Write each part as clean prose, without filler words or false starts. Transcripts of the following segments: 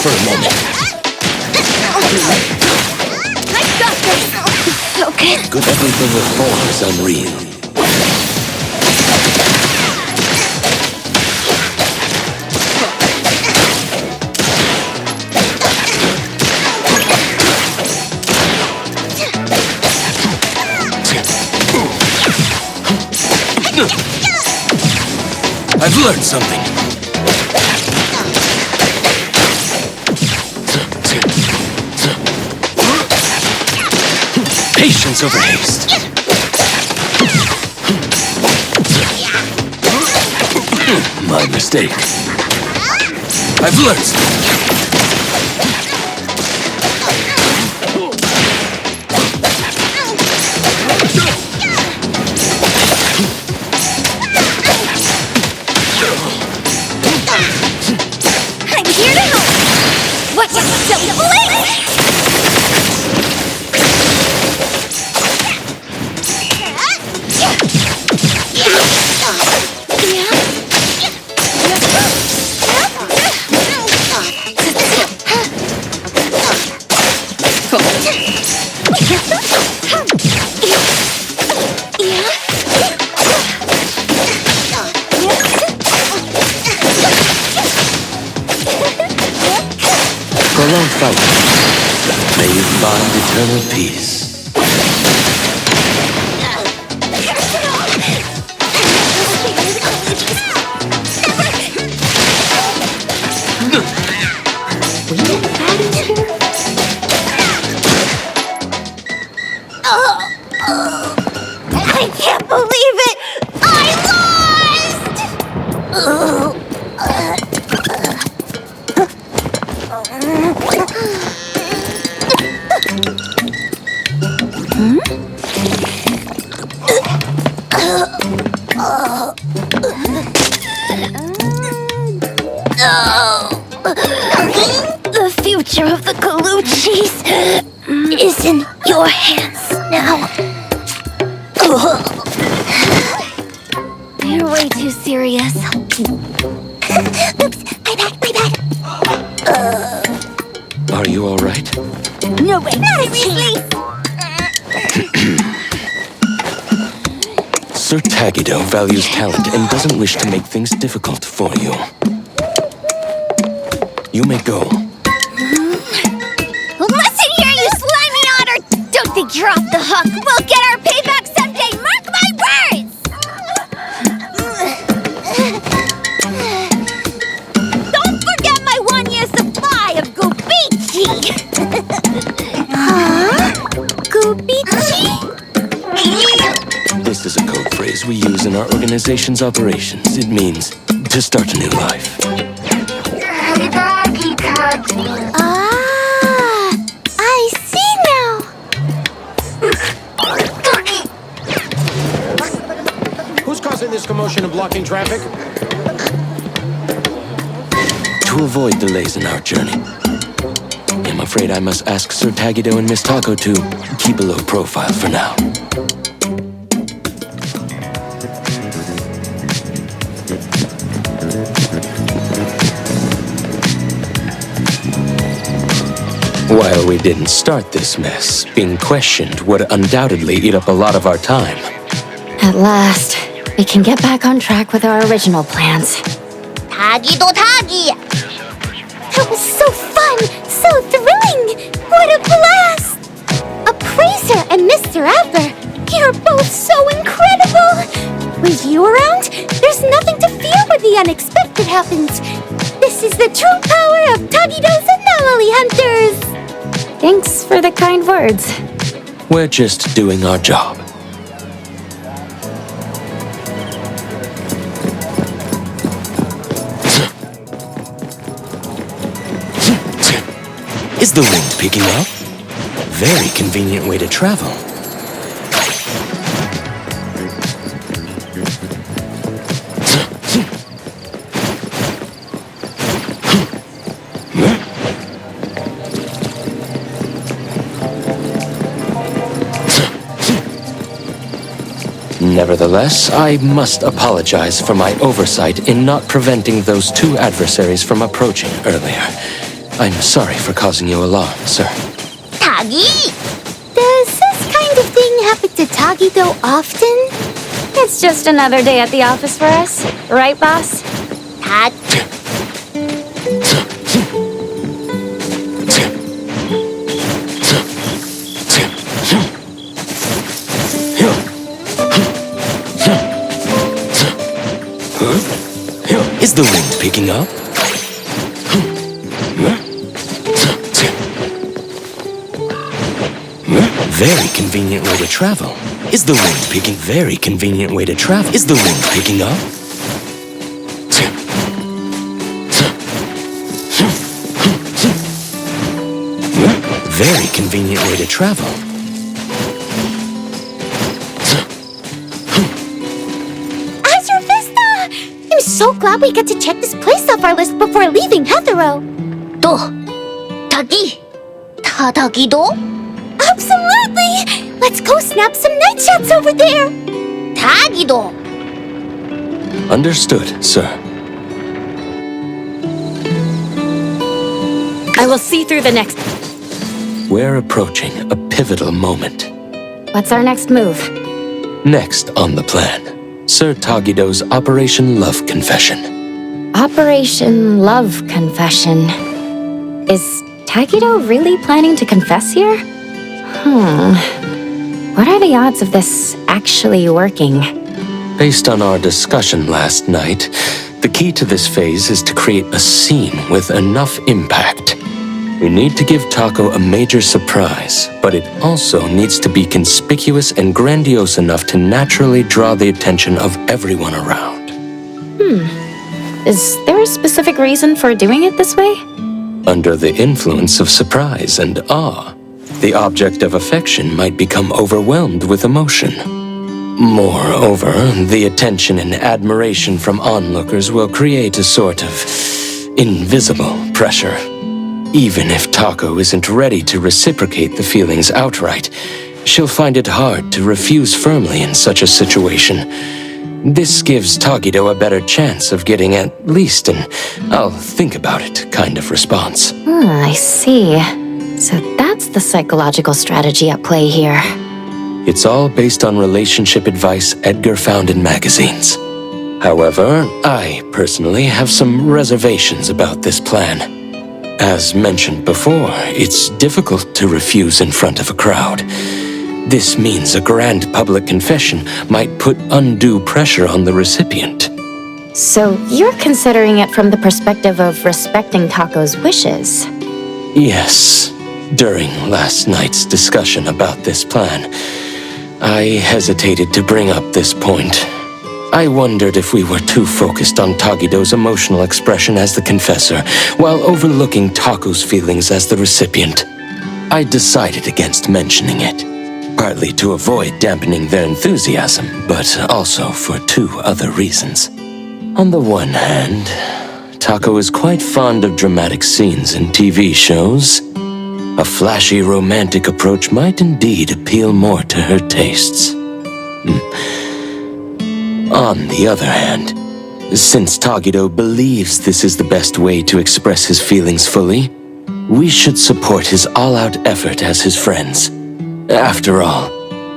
for a moment. I got this! Okay. Good, everything with form is unreal. I've learned something. Patience over haste. My mistake. I've learned something. I'm here to help! Watch out, double blade! Prolonged fight. May you find eternal peace. I can't believe it! I lost! The future of the Colucci's is in your hands now. You're way too serious. Oops, my bad. Are you all right? No way, seriously! Sir Taquito values talent and doesn't wish to make things difficult for you. You may go. Listen here, you slimy otter! Don't think you're off the hook! We'll get our payback someday! Mark my words! Don't forget my one-year supply of Gubichi! Huh? Gubichi? This is a code phrase we use in our organization's operations. It means to start a new life. Ah, I see now. Who's causing this commotion and blocking traffic? To avoid delays in our journey, I'm afraid I must ask Sir Taquito and Miss Taco to keep a low profile for now. While we didn't start this mess, being questioned would undoubtedly eat up a lot of our time. At last, we can get back on track with our original plans. Taquito Tagi! That was so fun! So thrilling! What a blast! Appraiser and Mr. Adler, you're both so incredible! With you around, there's nothing to fear when the unexpected happens. This is the true power of Taquito's Anomaly Hunters! Thanks for the kind words. We're just doing our job. Is the wind picking up? Very convenient way to travel. Nevertheless, I must apologize for my oversight in not preventing those two adversaries from approaching earlier. I'm sorry for causing you alarm, sir. Tagi! Does this kind of thing happen to Taquito often? It's just another day at the office for us. Right, boss? Tag... Is the wind picking up? Very convenient way to travel. Is the wind picking? Very convenient way to travel. Is the wind picking up? Very convenient way to travel. I'm so glad we get to check this place off our list before leaving Hetero. To, Tagi, Taquito? Absolutely! Let's go snap some night shots over there! Taquito! Understood, sir. I will see through the next... We're approaching a pivotal moment. What's our next move? Next on the plan, Sir Tagido's Operation Love Confession. Operation Love Confession. Is Taquito really planning to confess here? What are the odds of this actually working? Based on our discussion last night, the key to this phase is to create a scene with enough impact. We need to give Taco a major surprise, but it also needs to be conspicuous and grandiose enough to naturally draw the attention of everyone around. Is there a specific reason for doing it this way? Under the influence of surprise and awe, the object of affection might become overwhelmed with emotion. Moreover, the attention and admiration from onlookers will create a sort of invisible pressure. Even if Taco isn't ready to reciprocate the feelings outright, she'll find it hard to refuse firmly in such a situation. This gives Taquito a better chance of getting at least an "I'll think about it" kind of response. I see. So that's the psychological strategy at play here. It's all based on relationship advice Edgar found in magazines. However, I personally have some reservations about this plan. As mentioned before, it's difficult to refuse in front of a crowd. This means a grand public confession might put undue pressure on the recipient. So you're considering it from the perspective of respecting Taco's wishes? Yes. During last night's discussion about this plan, I hesitated to bring up this point. I wondered if we were too focused on Taquito's emotional expression as the confessor, while overlooking Taco's feelings as the recipient. I decided against mentioning it, partly to avoid dampening their enthusiasm, but also for two other reasons. On the one hand, Taco is quite fond of dramatic scenes in TV shows. A flashy romantic approach might indeed appeal more to her tastes. On the other hand, since Taquito believes this is the best way to express his feelings fully, we should support his all-out effort as his friends. After all,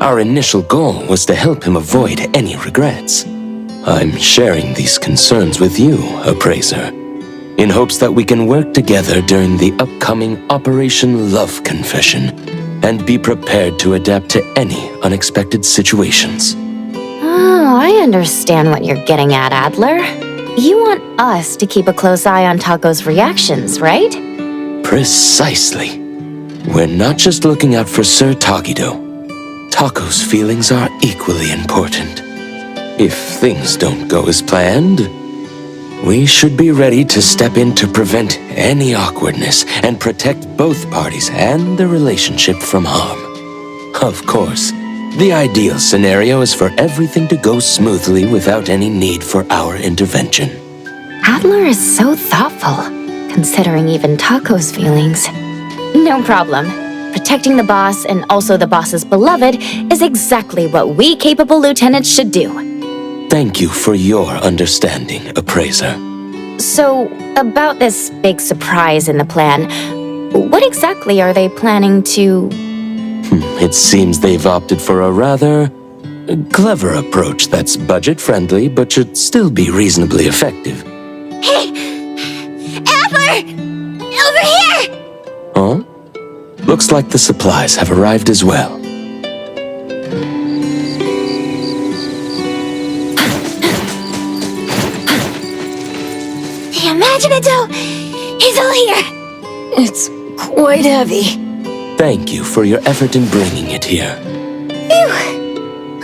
our initial goal was to help him avoid any regrets. I'm sharing these concerns with you, Appraiser, in hopes that we can work together during the upcoming Operation Love Confession and be prepared to adapt to any unexpected situations. Oh, I understand what you're getting at, Adler. You want us to keep a close eye on Taco's reactions, right? Precisely. We're not just looking out for Sir Taquito. Taco's feelings are equally important. If things don't go as planned, we should be ready to step in to prevent any awkwardness and protect both parties and the relationship from harm. Of course, the ideal scenario is for everything to go smoothly without any need for our intervention. Adler is so thoughtful, considering even Taco's feelings. No problem. Protecting the boss and also the boss's beloved is exactly what we capable lieutenants should do. Thank you for your understanding, Appraiser. So, about this big surprise in the plan, what exactly are they planning to... It seems they've opted for a rather clever approach that's budget-friendly but should still be reasonably effective. Hey! Amber! Over here! Huh? Looks like the supplies have arrived as well. The Imaginato is all here! It's quite heavy. Thank you for your effort in bringing it here. Phew!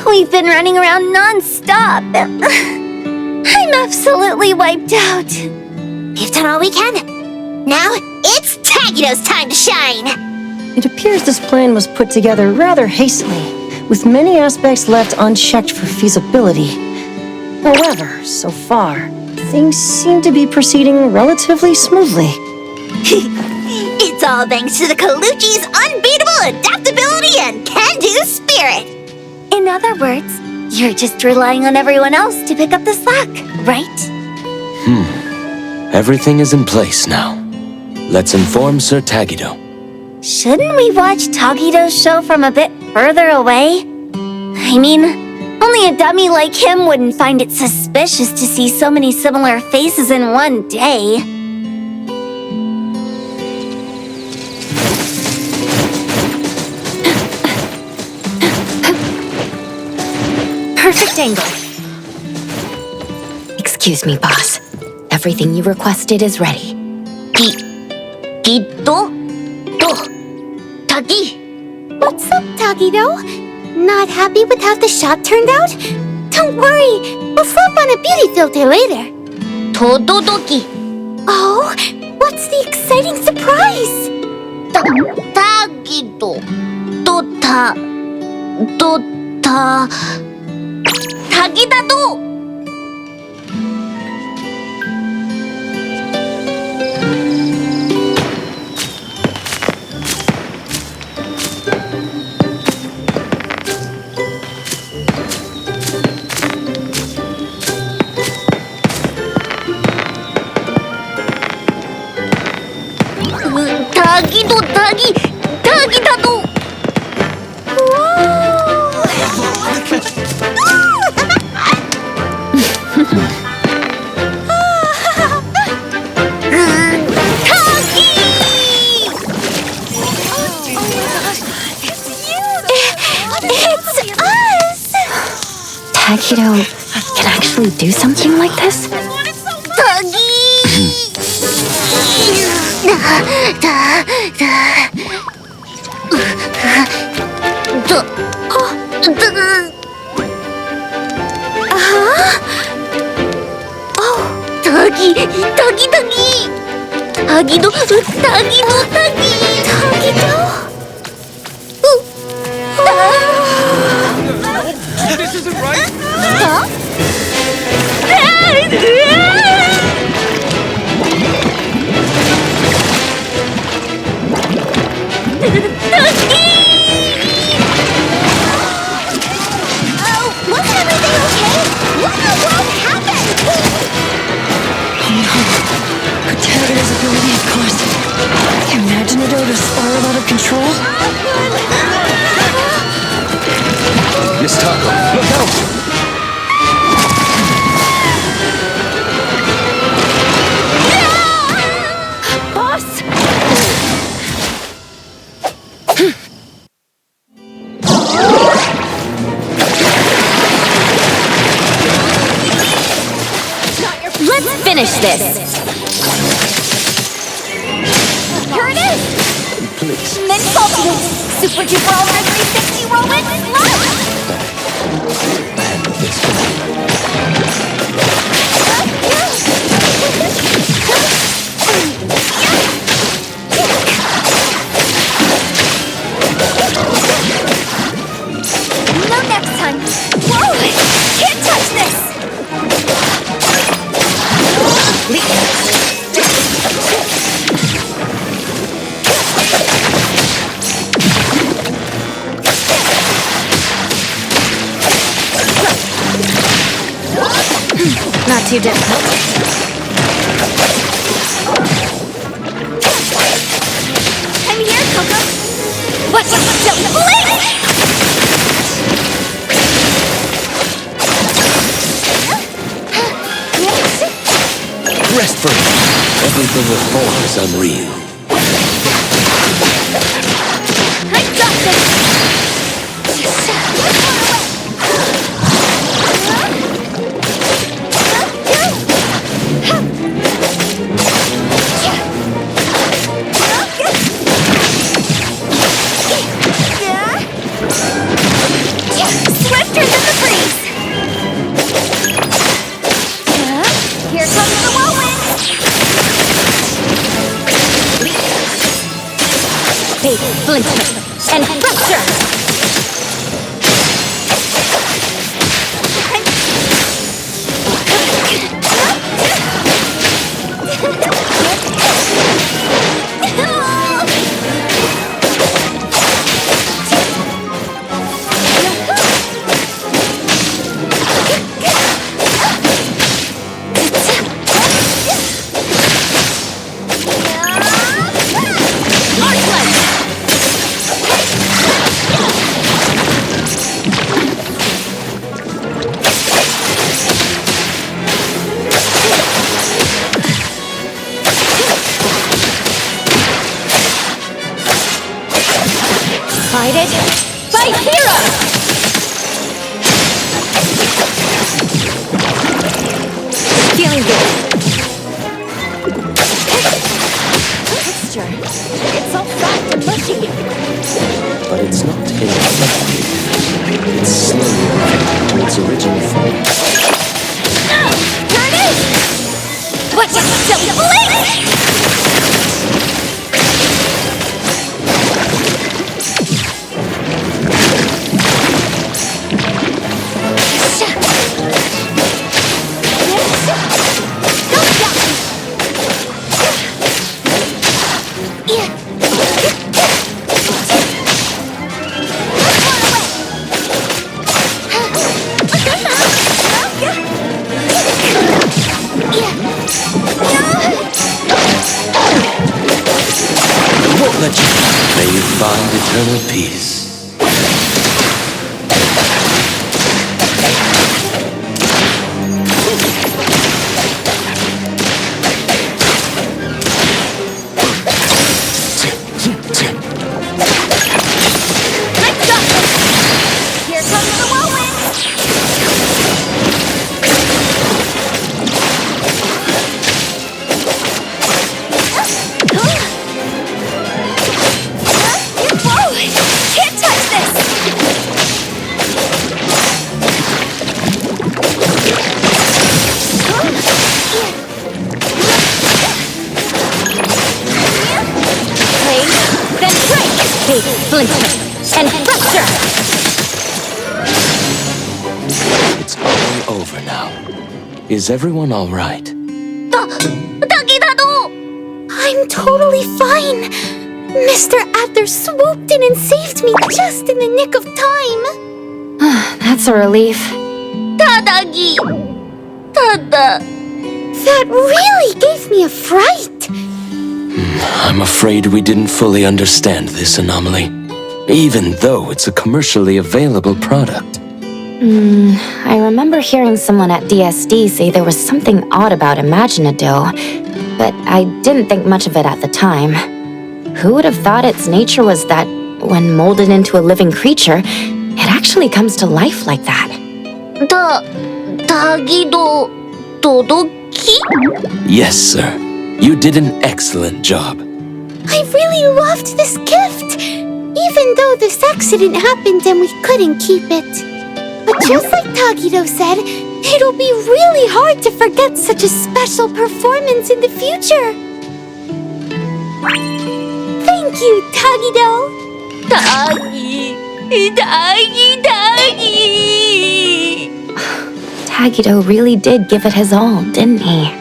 We've been running around non-stop. I'm absolutely wiped out. We've done all we can. Now, it's Taquito's time to shine! It appears this plan was put together rather hastily, with many aspects left unchecked for feasibility. However, so far, things seem to be proceeding relatively smoothly. It's all thanks to the Colucci's unbeatable adaptability and can-do spirit! In other words, you're just relying on everyone else to pick up the slack, right? Everything is in place now. Let's inform Sir Taygedo. Shouldn't we watch Taquito's show from a bit further away? I mean, only a dummy like him wouldn't find it suspicious to see so many similar faces in one day. Perfect angle. Excuse me, boss. Everything you requested is ready. Taki? What's up, Taquito? Not happy with how the shot turned out? Don't worry, we'll slap on a beauty filter later. Tododoki. Oh, what's the exciting surprise? Taquito. Taquito! Taquito! Taquito can actually do something like this? This isn't right! Wasn't everything okay? What in the world happened? Protagonista's ability is caused Imaginato to spiral out of control. Miss Taco, look out! Boss! Let's finish this! Here it is! Please. Mental Super Duper Ultra 360 Roman Love! Handle this for No, next time! Whoa! Can't touch this! Not too difficult. Rest for me. Everything with form is unreal. I got this! Swifter than the breeze! Here comes the whirlwind! Big splinter and fracture! Guided by Hero! Feeling good. Texture. It's all soft and mushy. But it's not ineffective. It's slowly reverting to its original form. Turn it! Watch it, silly blade! Let you. May you find eternal peace. Here comes the whirlwind! Whoa! Can't touch this! Play, then break! Big splinter and fracture! It's all over now. Is everyone all right? Taquito! I'm totally fine. Mr. Adler swooped in and saved me just in the nick of time. That's a relief. Tadagi! Tada! That really gave me a fright. I'm afraid we didn't fully understand this anomaly, even though it's a commercially available product. I remember hearing someone at DSD say there was something odd about Imaginado, but I didn't think much of it at the time. Who would have thought its nature was that, when molded into a living creature, it actually comes to life like that? Taquito Todoki? Yes, sir. You did an excellent job. I really loved this gift, even though this accident happened and we couldn't keep it. But just like Taquito said, it'll be really hard to forget such a special performance in the future. Thank you, Taquito. Taquito really did give it his all, didn't he?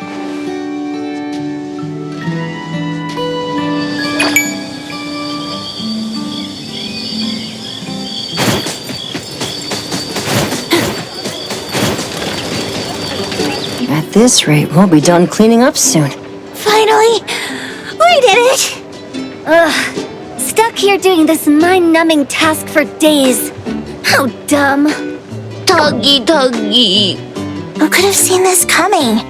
At this rate, we'll be done cleaning up soon. Finally, we did it! Ugh, stuck here doing this mind-numbing task for days. How dumb. Tuggy. Who could have seen this coming?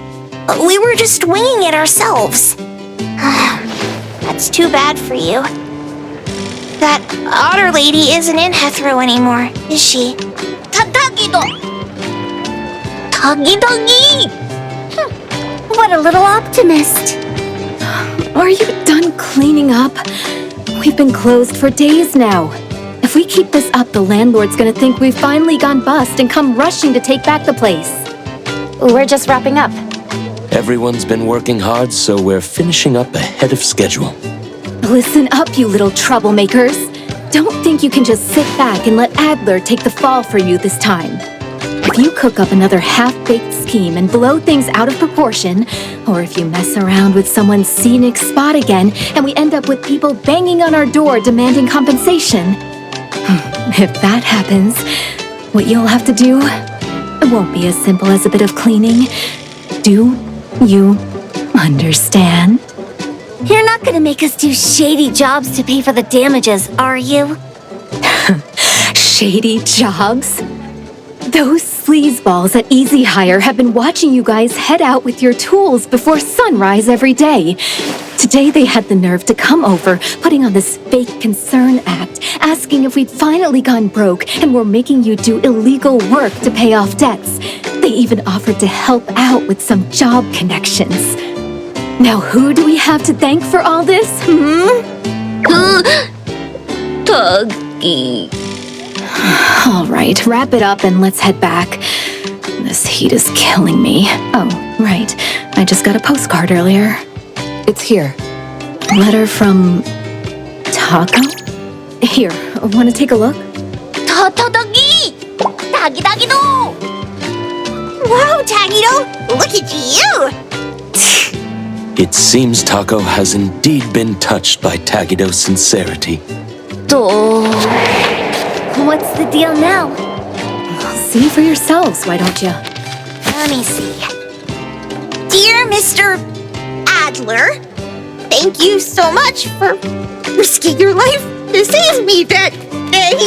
We were just winging it ourselves. That's too bad for you. That otter lady isn't in Hethro anymore, is she? Taquito! Tagi! What a little optimist. Are you done cleaning up? We've been closed for days now. If we keep this up, the landlord's gonna think we've finally gone bust and come rushing to take back the place. We're just wrapping up. Everyone's been working hard, so we're finishing up ahead of schedule. Listen up, you little troublemakers. Don't think you can just sit back and let Adler take the fall for you this time. If you cook up another half-baked scheme and blow things out of proportion, or if you mess around with someone's scenic spot again and we end up with people banging on our door demanding compensation, if that happens, what you'll have to do, it won't be as simple as a bit of cleaning. Do you understand? You're not gonna make us do shady jobs to pay for the damages, are you? Shady jobs? Those sleazeballs at Easy Hire have been watching you guys head out with your tools before sunrise every day. Today they had the nerve to come over, putting on this fake concern act, asking if we'd finally gone broke and were making you do illegal work to pay off debts. They even offered to help out with some job connections. Now who do we have to thank for all this, Tuggy. All right, wrap it up and let's head back. This heat is killing me. Oh, right. I just got a postcard earlier. It's here. Letter from Taco? Here, want to take a look? Tagi! Tagi-do! Wow, Taquito! Look at you! It seems Taco has indeed been touched by Taquito's sincerity. What's the deal now? See for yourselves, why don't you? Let me see. Dear Mr. Adler, thank you so much for risking your life to save me that day.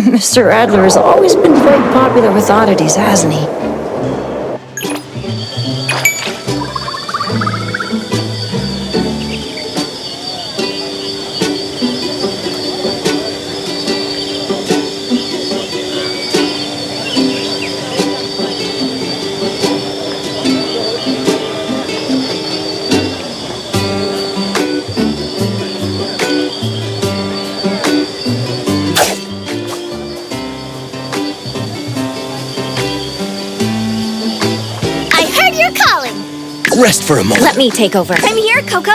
Mr. Adler has always been quite popular with oddities, hasn't he? Rest for a moment. Let me take over. I'm here, Coco.